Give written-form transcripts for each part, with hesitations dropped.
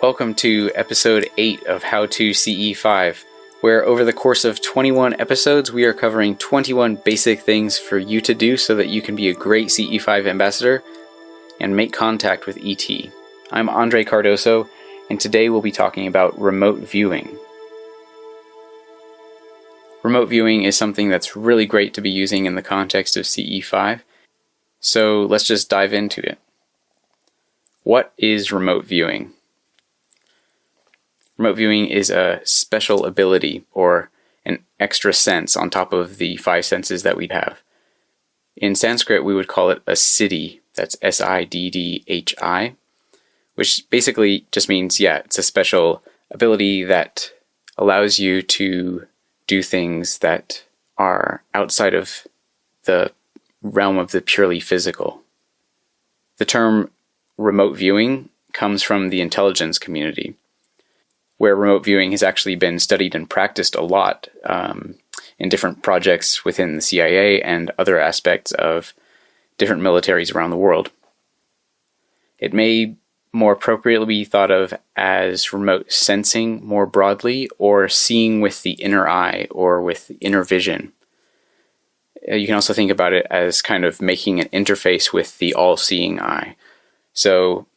Welcome to episode 8 of How to CE5, where over the course of 21 episodes, we are covering 21 basic things for you to do so that you can be a great CE5 ambassador and make contact with ET. I'm Andre Cardoso, and today we'll be talking about remote viewing. Remote viewing is something that's really great to be using in the context of CE5, so let's just dive into it. What is remote viewing? Remote viewing is a special ability or an extra sense on top of the 5 senses that we have. In Sanskrit, we would call it a siddhi. That's S-I-D-D-H-I, which basically just means, it's a special ability that allows you to do things that are outside of the realm of the purely physical. The term remote viewing comes from the intelligence community, where remote viewing has actually been studied and practiced a lot in different projects within the CIA and other aspects of different militaries around the world. It may more appropriately be thought of as remote sensing more broadly, or seeing with the inner eye or with inner vision. You can also think about it as kind of making an interface with the all-seeing eye. So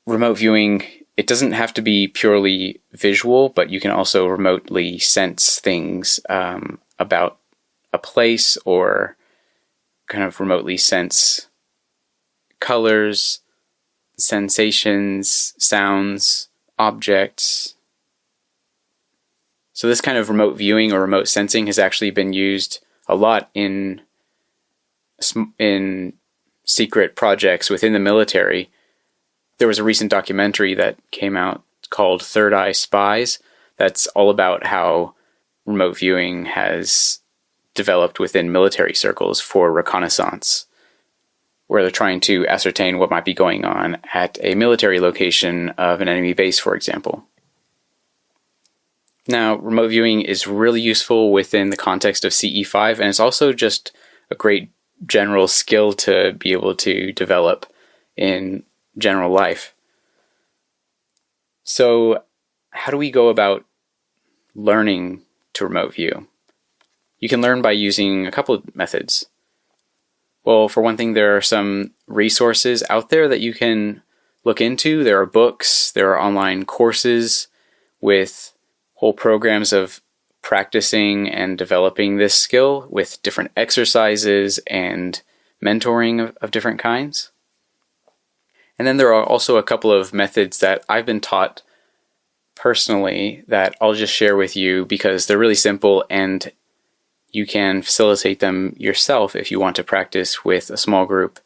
remote viewing, it doesn't have to be purely visual, but you can also remotely sense things about a place, or kind of remotely sense colors, sensations, sounds, objects. So this kind of remote viewing or remote sensing has actually been used a lot in secret projects within the military. There was a recent documentary that came out called Third Eye Spies that's all about how remote viewing has developed within military circles for reconnaissance, where they're trying to ascertain what might be going on at a military location of an enemy base, for example. Now, remote viewing is really useful within the context of CE5, and it's also just a great general skill to be able to develop in general life. So, how do we go about learning to remote view? You can learn by using a couple of methods. Well, for one thing, there are some resources out there that you can look into. There are books, there are online courses with whole programs of practicing and developing this skill with different exercises and mentoring of different kinds. And then there are also a couple of methods that I've been taught personally that I'll just share with you because they're really simple and you can facilitate them yourself if you want to practice with a small group,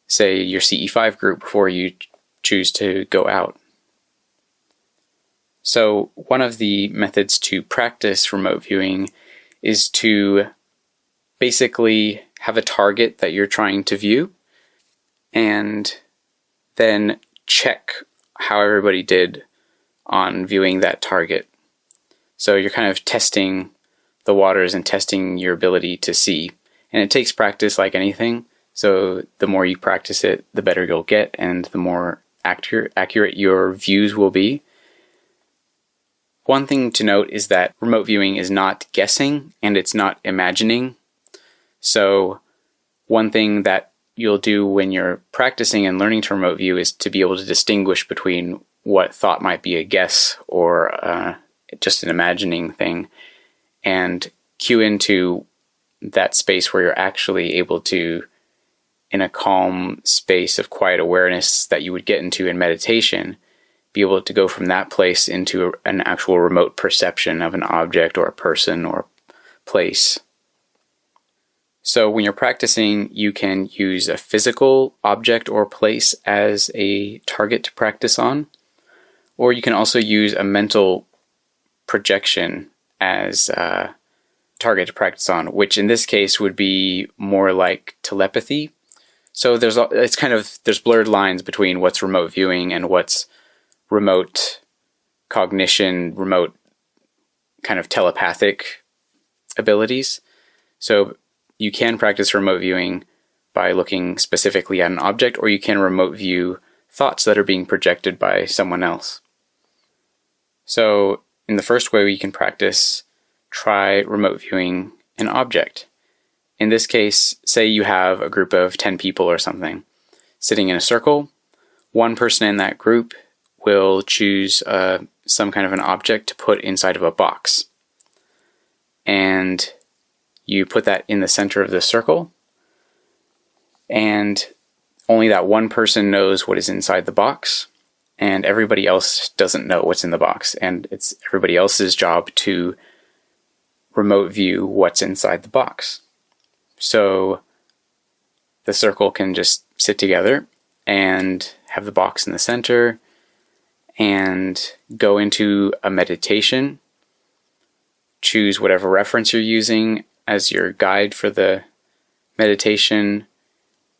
say your CE5 group, before you choose to go out. So one of the methods to practice remote viewing is to basically have a target that you're trying to view and then check how everybody did on viewing that target. So you're kind of testing the waters and testing your ability to see. And it takes practice like anything. So the more you practice it, the better you'll get and the more accurate your views will be. One thing to note is that remote viewing is not guessing and it's not imagining. So one thing that you'll do when you're practicing and learning to remote view is to be able to distinguish between what thought might be a guess or just an imagining thing, and cue into that space where you're actually able to, in a calm space of quiet awareness that you would get into in meditation, be able to go from that place into an actual remote perception of an object or a person or place. So when you're practicing, you can use a physical object or place as a target to practice on, or you can also use a mental projection as a target to practice on, which in this case would be more like telepathy. So there's blurred lines between what's remote viewing and what's remote cognition, remote kind of telepathic abilities. So you can practice remote viewing by looking specifically at an object, or you can remote view thoughts that are being projected by someone else. So in the first way we can practice, try remote viewing an object. In this case, say you have a group of 10 people or something sitting in a circle. One person in that group will choose some kind of an object to put inside of a box. And you put that in the center of the circle. And only that one person knows what is inside the box. And everybody else doesn't know what's in the box. And it's everybody else's job to remote view what's inside the box. So the circle can just sit together and have the box in the center and go into a meditation. Choose whatever reference you're using as your guide for the meditation.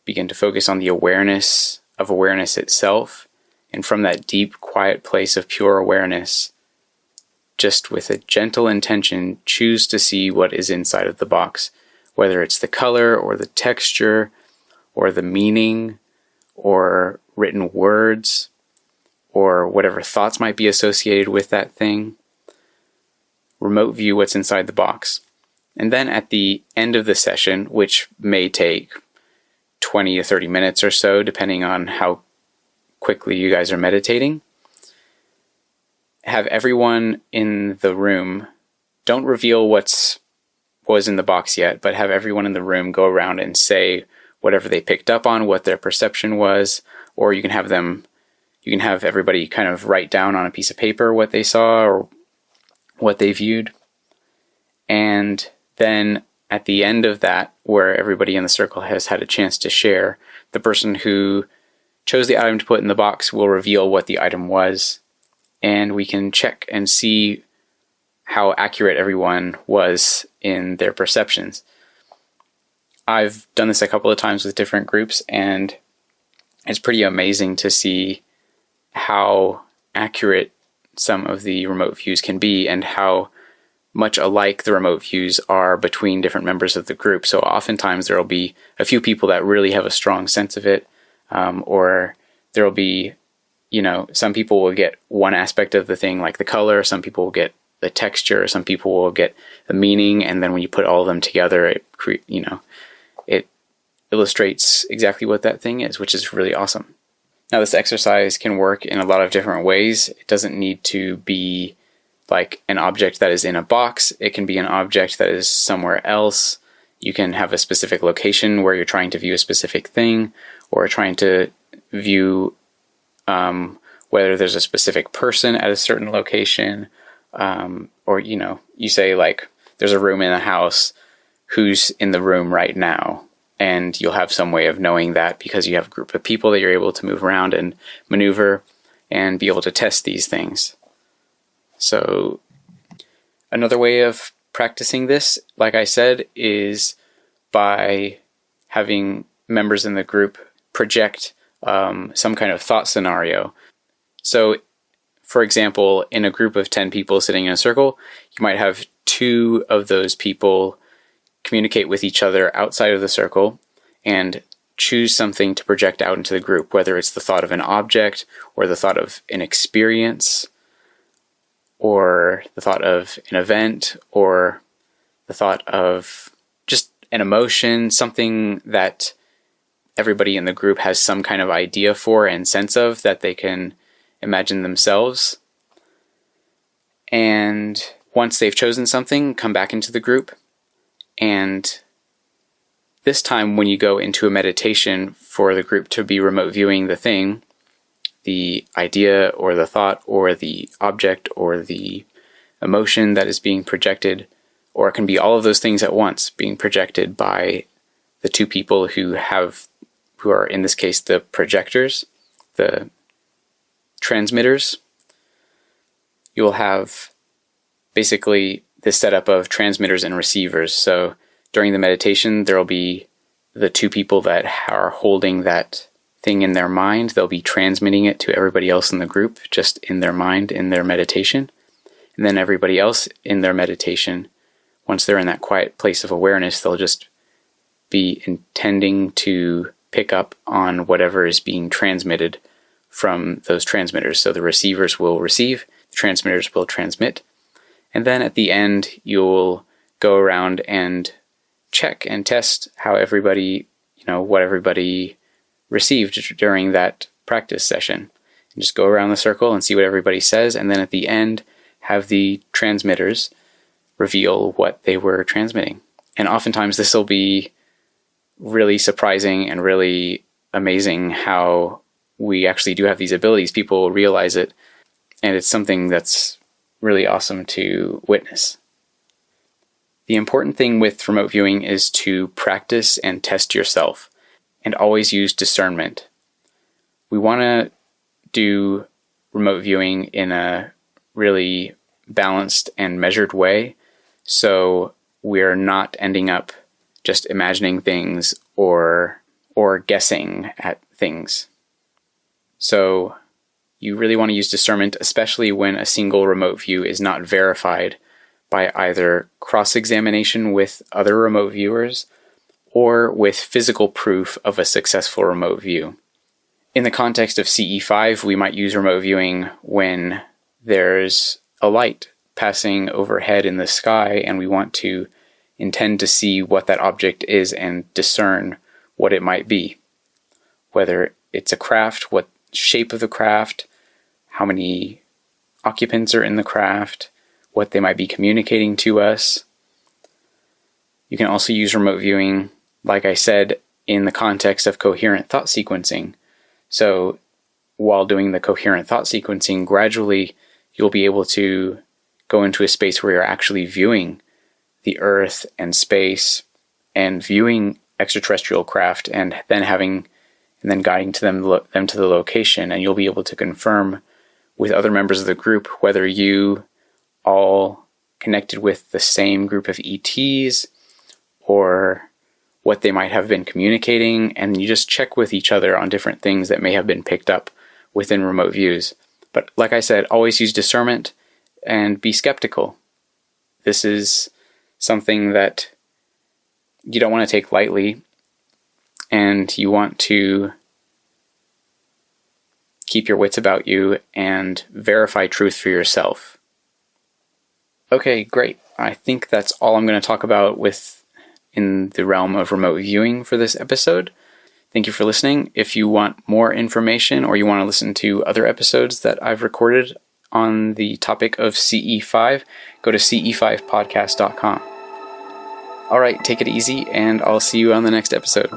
Begin to focus on the awareness of awareness itself. And from that deep, quiet place of pure awareness, just with a gentle intention, choose to see what is inside of the box. Whether it's the color or the texture or the meaning or written words or whatever thoughts might be associated with that thing. Remote view what's inside the box. And then at the end of the session, which may take 20 to 30 minutes or so, depending on how quickly you guys are meditating, have everyone in the room, don't reveal what was in the box yet, but have everyone in the room go around and say whatever they picked up on, what their perception was, or you can have everybody kind of write down on a piece of paper what they saw or what they viewed. And then at the end of that, where everybody in the circle has had a chance to share, the person who chose the item to put in the box will reveal what the item was, and we can check and see how accurate everyone was in their perceptions. I've done this a couple of times with different groups, and it's pretty amazing to see how accurate some of the remote views can be and how much alike the remote views are between different members of the group. So oftentimes there will be a few people that really have a strong sense of it, or there will be, some people will get one aspect of the thing, like the color, some people will get the texture, some people will get the meaning, and then when you put all of them together, it illustrates exactly what that thing is, which is really awesome. Now, this exercise can work in a lot of different ways. It doesn't need to be like an object that is in a box. It can be an object that is somewhere else. You can have a specific location where you're trying to view a specific thing, or trying to view whether there's a specific person at a certain location, or you say like there's a room in the house, who's in the room right now, and you'll have some way of knowing that because you have a group of people that you're able to move around and maneuver and be able to test these things. So another way of practicing this, like I said, is by having members in the group project some kind of thought scenario. So, for example, in a group of 10 people sitting in a circle, you might have 2 of those people communicate with each other outside of the circle and choose something to project out into the group, whether it's the thought of an object or the thought of an experience or the thought of an event or the thought of just an emotion, something that everybody in the group has some kind of idea for and sense of that they can imagine themselves. And once they've chosen something, come back into the group. And this time when you go into a meditation for the group to be remote viewing the thing, the idea or the thought or the object or the emotion that is being projected, or it can be all of those things at once being projected by the 2 people who are in this case the projectors, the transmitters. You will have basically this setup of transmitters and receivers. So during the meditation, there will be the 2 people that are holding that thing in their mind. They'll be transmitting it to everybody else in the group, just in their mind, in their meditation. And then everybody else in their meditation, once they're in that quiet place of awareness, they'll just be intending to pick up on whatever is being transmitted from those transmitters. So the receivers will receive, the transmitters will transmit. And then at the end, you'll go around and check and test how everybody, what everybody received during that practice session. And just go around the circle and see what everybody says. And then at the end, have the transmitters reveal what they were transmitting. And oftentimes this will be really surprising and really amazing how we actually do have these abilities. People realize it, and it's something that's really awesome to witness. The important thing with remote viewing is to practice and test yourself, and always use discernment. We want to do remote viewing in a really balanced and measured way, so we're not ending up just imagining things or guessing at things. So you really want to use discernment, especially when a single remote view is not verified by either cross-examination with other remote viewers or with physical proof of a successful remote view. In the context of CE5, we might use remote viewing when there's a light passing overhead in the sky and we want to intend to see what that object is and discern what it might be. Whether it's a craft, what shape of the craft, how many occupants are in the craft, what they might be communicating to us. You can also use remote viewing, like I said, in the context of coherent thought sequencing. So while doing the coherent thought sequencing, gradually you'll be able to go into a space where you're actually viewing the Earth and space and viewing extraterrestrial craft and then guiding to them to the location, and you'll be able to confirm with other members of the group whether you all connected with the same group of ETs or what they might have been communicating, and you just check with each other on different things that may have been picked up within remote views. But like I said, always use discernment and be skeptical. This is something that you don't want to take lightly, and you want to keep your wits about you and verify truth for yourself. Okay, great. I think that's all I'm going to talk about in the realm of remote viewing for this episode. Thank you for listening. If you want more information or you want to listen to other episodes that I've recorded on the topic of CE5, go to ce5podcast.com. All right, take it easy, and I'll see you on the next episode.